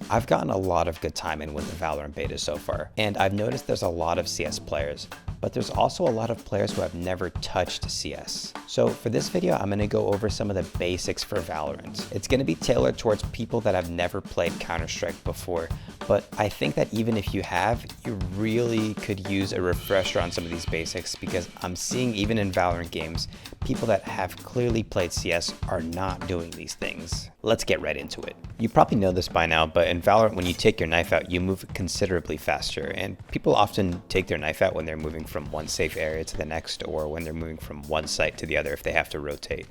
I've gotten a lot of good time in with the Valorant beta so far, and I've noticed there's a lot of CS players, but there's also a lot of players who have never touched CS. So for this video, I'm going to go over some of the basics for Valorant. It's going to be tailored towards people that have never played Counter-Strike before, but I think that even if you have, you really could use a refresher on some of these basics, because I'm seeing even in Valorant games, people that have clearly played CS are not doing these things. Let's get right into it. You probably know this by now, but in Valorant, when you take your knife out, you move considerably faster, and people often take their knife out when they're moving from one safe area to the next, or when they're moving from one site to the other if they have to rotate.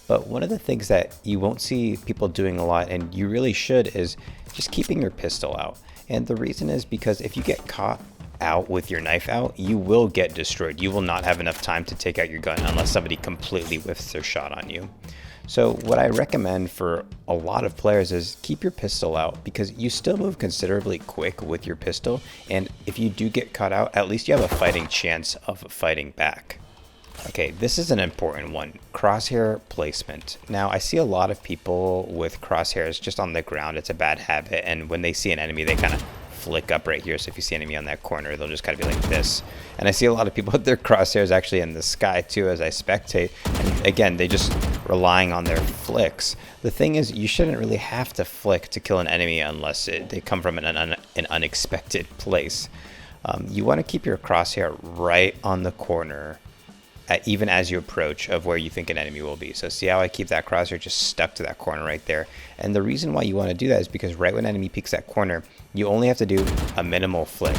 But one of the things that you won't see people doing a lot, and you really should, is just keeping your pistol out. And the reason is because if you get caught out with your knife out, you will get destroyed. You will not have enough time to take out your gun unless somebody completely whiffs their shot on you. So what I recommend for a lot of players is keep your pistol out, because you still move considerably quick with your pistol, and if you do get caught out, at least you have a fighting chance of fighting back. Okay, this is an important one, crosshair placement. Now, I see a lot of people with crosshairs just on the ground. It's a bad habit, and when they see an enemy, they kind of flick up right here. So if you see an enemy on that corner, they'll just kind of be like this. And I see a lot of people with their crosshairs actually in the sky too as I spectate. And again, they just relying on their flicks. The thing is, you shouldn't really have to flick to kill an enemy unless they come from an unexpected place. You want to keep your crosshair right on the corner, even as you approach of where you think an enemy will be. So see how I keep that crosshair just stuck to that corner right there. And the reason why you want to do that is because right when an enemy peeks that corner, you only have to do a minimal flick.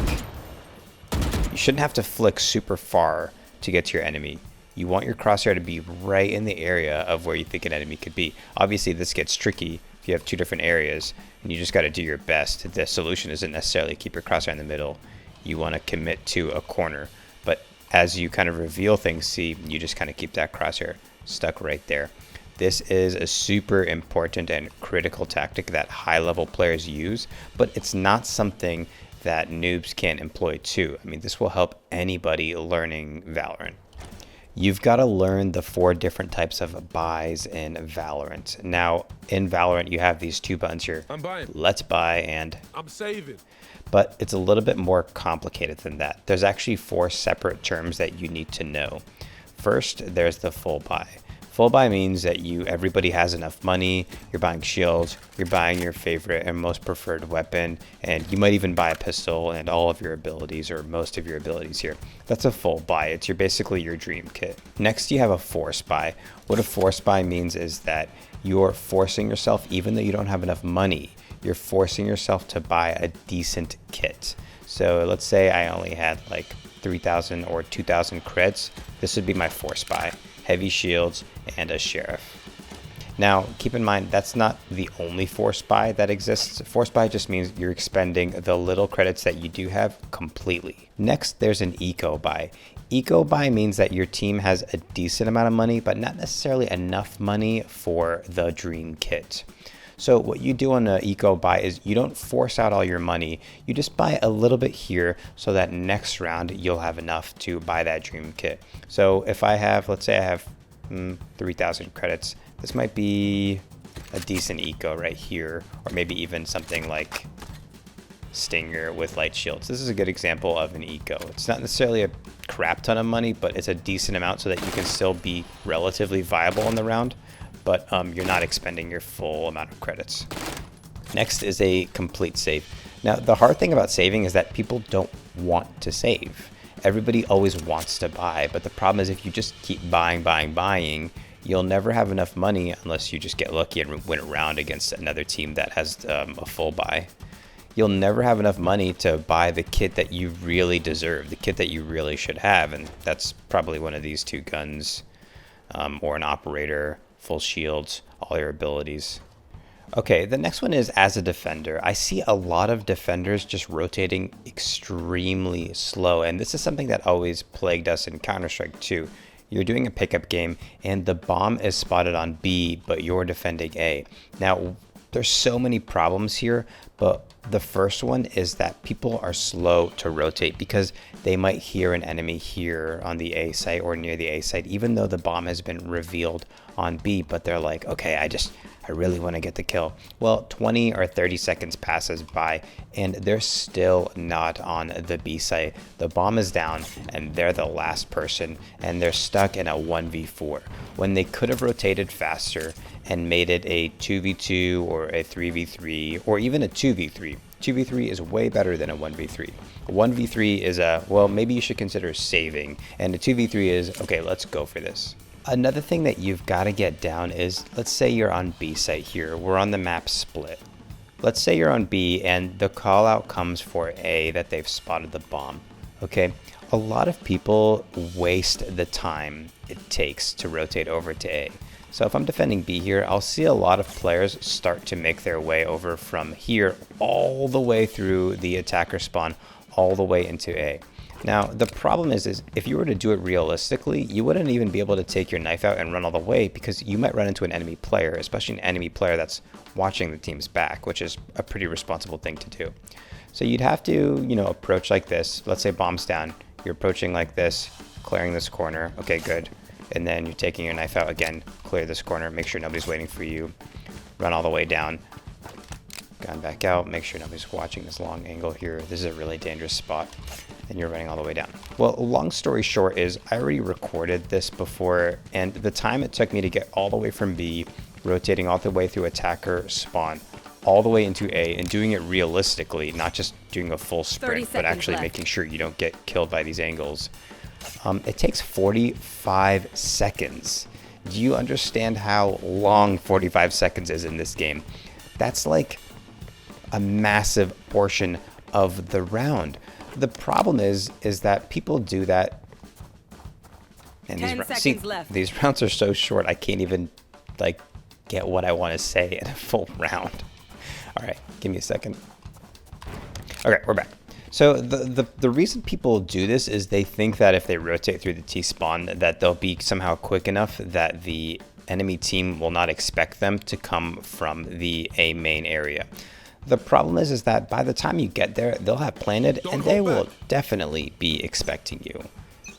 You shouldn't have to flick super far to get to your enemy. You want your crosshair to be right in the area of where you think an enemy could be. Obviously, this gets tricky if you have two different areas, and you just got to do your best. The solution isn't necessarily keep your crosshair in the middle. You want to commit to a corner. But as you kind of reveal things, see, you just kind of keep that crosshair stuck right there. This is a super important and critical tactic that high-level players use, but it's not something that noobs can employ too. I mean, this will help anybody learning Valorant. You've got to learn the 4 different types of buys in Valorant. Now, in Valorant, you have these 2 buttons here. I'm buying. Let's buy and I'm saving. But it's a little bit more complicated than that. There's actually 4 separate terms that you need to know. First, there's the full buy. Full buy means that everybody has enough money, you're buying shields, you're buying your favorite and most preferred weapon, and you might even buy a pistol and all of your abilities or most of your abilities here. That's a full buy. It's basically your dream kit. Next, you have a force buy. What a force buy means is that you're forcing yourself, even though you don't have enough money, you're forcing yourself to buy a decent kit. So let's say I only had like 3,000 or 2,000 creds. This would be my force buy. Heavy shields and a sheriff. Now, keep in mind, that's not the only force buy that exists. Force buy just means you're expending the little credits that you do have completely. Next, there's an eco buy. Eco buy means that your team has a decent amount of money, but not necessarily enough money for the dream kit. So what you do on an eco buy is you don't force out all your money. You just buy a little bit here so that next round you'll have enough to buy that dream kit. So if I have, let's say I have 3,000 credits, this might be a decent eco right here, or maybe even something like Stinger with light shields. This is a good example of an eco. It's not necessarily a crap ton of money, but it's a decent amount so that you can still be relatively viable in the round, but you're not expending your full amount of credits. Next is a complete save. Now, the hard thing about saving is that people don't want to save. Everybody always wants to buy, but the problem is if you just keep buying, you'll never have enough money unless you just get lucky and win a round against another team that has a full buy. You'll never have enough money to buy the kit that you really deserve, the kit that you really should have, and that's probably one of these 2 guns, or an operator, full shields, all your abilities. Okay, the next one is as a defender. I see a lot of defenders just rotating extremely slow, and this is something that always plagued us in Counter-Strike 2. You're doing a pickup game, and the bomb is spotted on B, but you're defending A. Now, there's so many problems here, but the first one is that people are slow to rotate because they might hear an enemy here on the A site or near the A site, even though the bomb has been revealed on B, but they're like, okay, I I really want to get the kill. Well, 20 or 30 seconds passes by and they're still not on the B site. The bomb is down and they're the last person and they're stuck in a 1v4 when they could have rotated faster and made it a 2v2 or a 3v3 or even a 2v3. 2v3 is way better than a 1v3. A 1v3 is well, maybe you should consider saving, and a 2v3 is, okay, let's go for this. Another thing that you've got to get down is, let's say you're on B site here. We're on the map split. Let's say you're on B and the call out comes for A that they've spotted the bomb. Okay, a lot of people waste the time it takes to rotate over to A. So if I'm defending B here, I'll see a lot of players start to make their way over from here all the way through the attacker spawn, all the way into A. Now, the problem is if you were to do it realistically, you wouldn't even be able to take your knife out and run all the way because you might run into an enemy player, especially an enemy player that's watching the team's back, which is a pretty responsible thing to do. So you'd have to, approach like this. Let's say bomb's down. You're approaching like this, clearing this corner. Okay, good. And then you're taking your knife out again, clear this corner, make sure nobody's waiting for you, run all the way down, gun back out, make sure nobody's watching this long angle here. This is a really dangerous spot. And you're running all the way down. Well, long story short is I already recorded this before, and the time it took me to get all the way from B, rotating all the way through attacker spawn, all the way into A, and doing it realistically, not just doing a full sprint, but actually making sure you don't get killed by these angles. It takes 45 seconds. Do you understand how long 45 seconds is in this game? That's like a massive portion of the round. The problem is that people do that, and these rounds are so short I can't even get what I want to say in a full round. All right, give me a second. Okay, we're back. So the reason people do this is they think that if they rotate through the T spawn that they'll be somehow quick enough that the enemy team will not expect them to come from the A main area. The problem is that by the time you get there, they'll have planted and they will definitely be expecting you.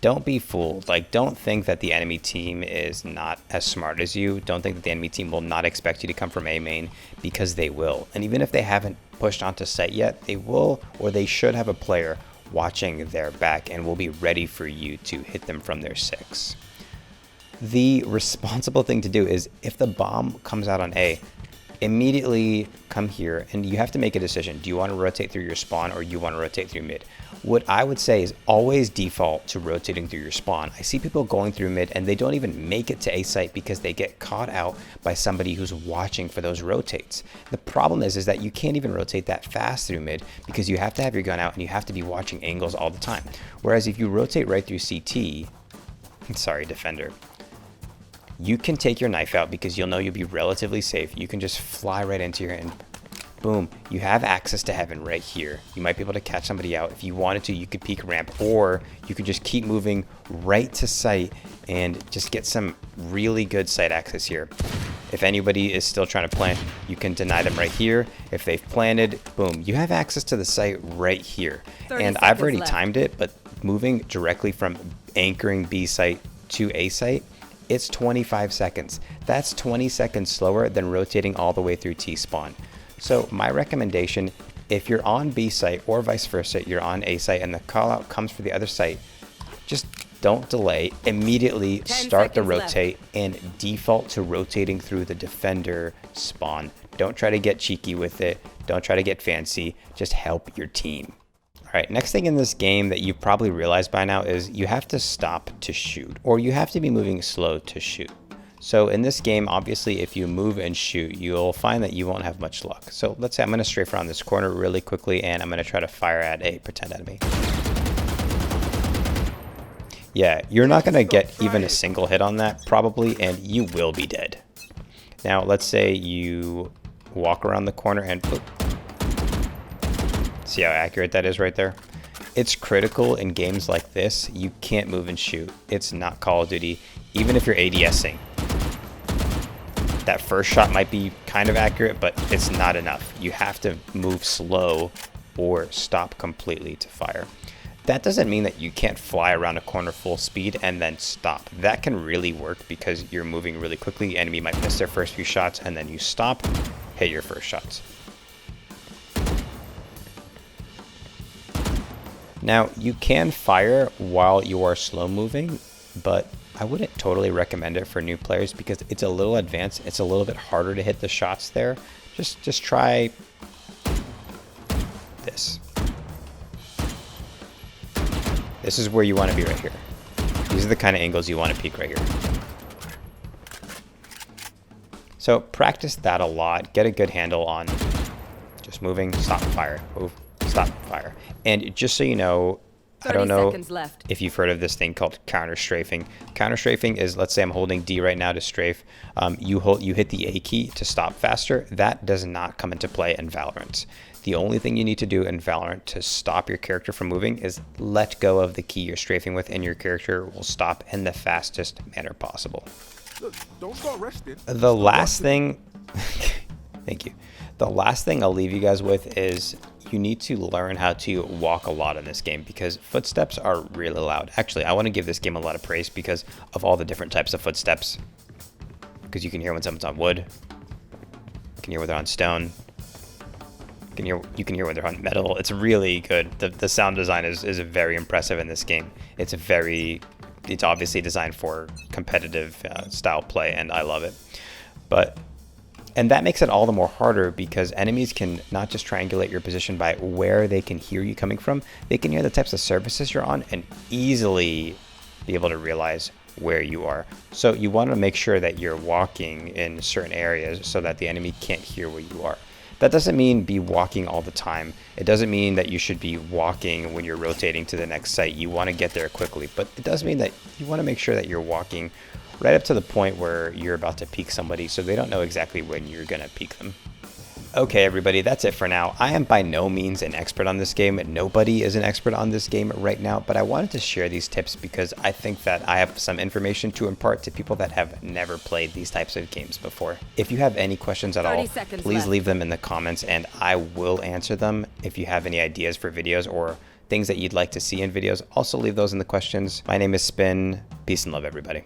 Don't be fooled. Don't think that the enemy team is not as smart as you. Don't think that the enemy team will not expect you to come from A main, because they will. And even if they haven't pushed onto site yet, they will, or they should have a player watching their back and will be ready for you to hit them from their 6. The responsible thing to do is if the bomb comes out on A, immediately come here and you have to make a decision. Do you want to rotate through your spawn or you want to rotate through mid? What I would say is always default to rotating through your spawn. I see people going through mid and they don't even make it to A site because they get caught out by somebody who's watching for those rotates. The problem is that you can't even rotate that fast through mid because you have to have your gun out and you have to be watching angles all the time. Whereas if you rotate right through CT, sorry, defender, you can take your knife out because you'll know you'll be relatively safe. You can just fly right into here and boom, you have access to heaven right here. You might be able to catch somebody out. If you wanted to, you could peek ramp, or you could just keep moving right to site and just get some really good site access here. If anybody is still trying to plant, you can deny them right here. If they've planted, boom, you have access to the site right here. And I've already timed it, but moving directly from anchoring B site to A site, it's 25 seconds. That's 20 seconds slower than rotating all the way through T spawn. So my recommendation, if you're on B site or vice versa, you're on A site and the call out comes for the other site, just don't delay, immediately start the rotate and default to rotating through the defender spawn. Don't try to get cheeky with it. Don't try to get fancy. Just help your team. All right, next thing in this game that you've probably realized by now is you have to stop to shoot, or you have to be moving slow to shoot. So in this game, obviously, if you move and shoot, you'll find that you won't have much luck. So let's say I'm going to strafe around this corner really quickly, and I'm going to try to fire at a pretend enemy. Yeah, you're not going to get even a single hit on that, probably, and you will be dead. Now, let's say you walk around the corner and boop. See how accurate that is right there? It's critical in games like this. You can't move and shoot. It's not Call of Duty, even if you're ADSing. That first shot might be kind of accurate, but it's not enough. You have to move slow or stop completely to fire. That doesn't mean that you can't fly around a corner full speed and then stop. That can really work because you're moving really quickly. The enemy might miss their first few shots and then you stop, hit your first shots. Now, you can fire while you are slow moving, but I wouldn't totally recommend it for new players because it's a little advanced. It's a little bit harder to hit the shots there. Just try this. This is where you want to be right here. These are the kind of angles you want to peek right here. So practice that a lot. Get a good handle on just moving, stop, fire, move, stop, fire. And just so you know, I don't know if you've heard of this thing called counter strafing. Counter strafing is, let's say I'm holding D right now to strafe. You hit the A key to stop faster. That does not come into play in Valorant. The only thing you need to do in Valorant to stop your character from moving is let go of the key you're strafing with, and your character will stop in the fastest manner possible. Look, don't go rested. The last thing, thank you. The last thing I'll leave you guys with is you need to learn how to walk a lot in this game because footsteps are really loud. Actually, I want to give this game a lot of praise because of all the different types of footsteps. Because you can hear when someone's on wood, you can hear when they're on stone, you can hear when they're on metal. It's really good. The sound design is very impressive in this game. It's obviously designed for competitive style play, and I love it. And that makes it all the more harder because enemies can not just triangulate your position by where they can hear you coming from, they can hear the types of surfaces you're on and easily be able to realize where you are. So you want to make sure that you're walking in certain areas so that the enemy can't hear where you are. That doesn't mean be walking all the time. It doesn't mean that you should be walking when you're rotating to the next site. You want to get there quickly, but it does mean that you want to make sure that you're walking right up to the point where you're about to peek somebody so they don't know exactly when you're going to peek them. Okay, everybody, that's it for now. I am by no means an expert on this game. Nobody is an expert on this game right now, but I wanted to share these tips because I think that I have some information to impart to people that have never played these types of games before. If you have any questions at all, please leave them in the comments and I will answer them. If you have any ideas for videos or things that you'd like to see in videos, also leave those in the questions. My name is Spin. Peace and love, everybody.